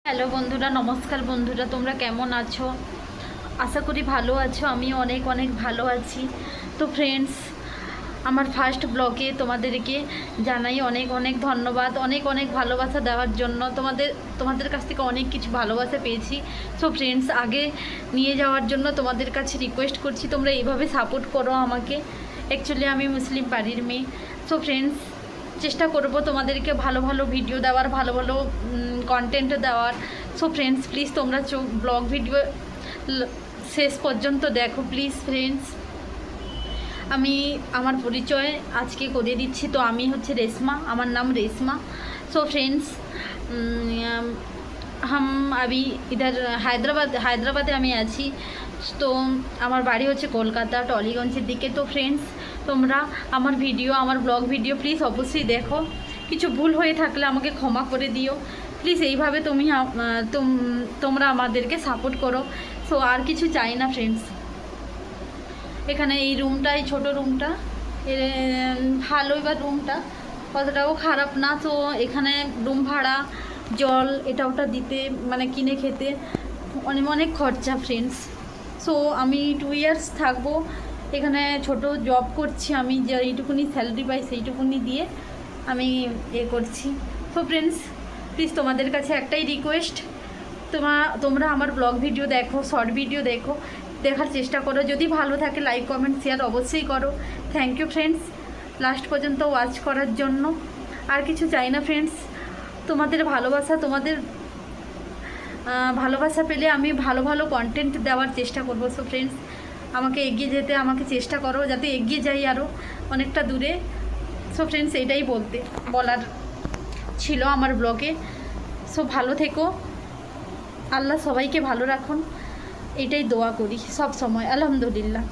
Hello বন্ধুরা, নমস্কার বন্ধুরা, তোমরা কেমন আছো? আশা করি ভালো আছো। আমি অনেক অনেক ভালো আছি। তো ফ্রেন্ডস, আমার ফার্স্ট ব্লগে তোমাদেরকে জানাই অনেক অনেক ধন্যবাদ, অনেক অনেক ভালোবাসা দেওয়ার জন্য। তোমাদের কাছ থেকে অনেক কিছু ভালোবাসা পেয়েছি। সো ফ্রেন্ডস, আগে নিয়ে যাওয়ার জন্য তোমাদের কাছে রিকোয়েস্ট করছি, তোমরা এইভাবে সাপোর্ট করো আমাকে। অ্যাকচুয়ালি আমি মুসলিম বাড়ির মেয়ে। সো ফ্রেন্ডস, চেষ্টা করব তোমাদেরকে ভালো ভালো ভিডিও দেওয়ার, ভালো ভালো কন্টেন্ট দেওয়ার। সো ফ্রেন্ডস, প্লিজ তোমরা ব্লগ ভিডিও শেষ পর্যন্ত দেখো প্লিজ ফ্রেন্ডস। আমি আমার পরিচয় আজকে করে দিচ্ছি। তো আমি হচ্ছে রেশমা, আমার নাম রেশমা। সো ফ্রেন্ডস, হাম আবি ইধার হায়দ্রাবাদে আমি আছি। তো আমার বাড়ি হচ্ছে কলকাতা টলিগঞ্জের দিকে। তো ফ্রেন্ডস, তোমরা আমার ব্লগ ভিডিও প্লিজ অবশ্যই দেখো। কিছু ভুল হয়ে থাকলে আমাকে ক্ষমা করে দিও প্লিজ। এইভাবে তোমরা আমাদেরকে সাপোর্ট করো। সো আর কিছু চাই না ফ্রেন্ডস। এখানে এই রুমটাই, ছোট রুমটা, ভালোই বা রুমটা কতটাও খারাপ না। তো এখানে রুম ভাড়া, জল, এটা ওটা দিতে, মানে কিনে খেতে অনেক অনেক খরচা ফ্রেন্ডস। সো আমি 2 ইয়ার্স থাকবো এখানে। ছোট জব করছি আমি, যে এইটুকুনি স্যালারি পাই সেইটুকুনি দিয়ে আমি করছি। তো ফ্রেন্ডস, প্লিজ তোমাদের কাছে একটাই রিকোয়েস্ট, তোমরা আমার ব্লগ ভিডিও দেখো, শর্ট ভিডিও দেখো, দেখার চেষ্টা করো। যদি ভালো থাকে লাইক কমেন্ট শেয়ার অবশ্যই করো। থ্যাংক ইউ ফ্রেন্ডস লাস্ট পর্যন্ত ওয়াচ করার জন্য। আর কিছু চাই না ফ্রেন্ডস, তোমাদের ভালোবাসা পেলে আমি ভালো ভালো কন্টেন্ট দেওয়ার চেষ্টা করব। সো ফ্রেন্ডস, আমাকে এগিয়ে যেতে আমাকে চেষ্টা করো, যাতে এগিয়ে যাই আরও অনেকটা দূরে। সো ফ্রেন্ডস, এটাই বলার ছিল আমার ব্লগে। সো ভালো থেকো, আল্লাহ সবাইকে ভালো রাখুন, এটাই দোয়া করি সব সময়। আলহামদুলিল্লাহ।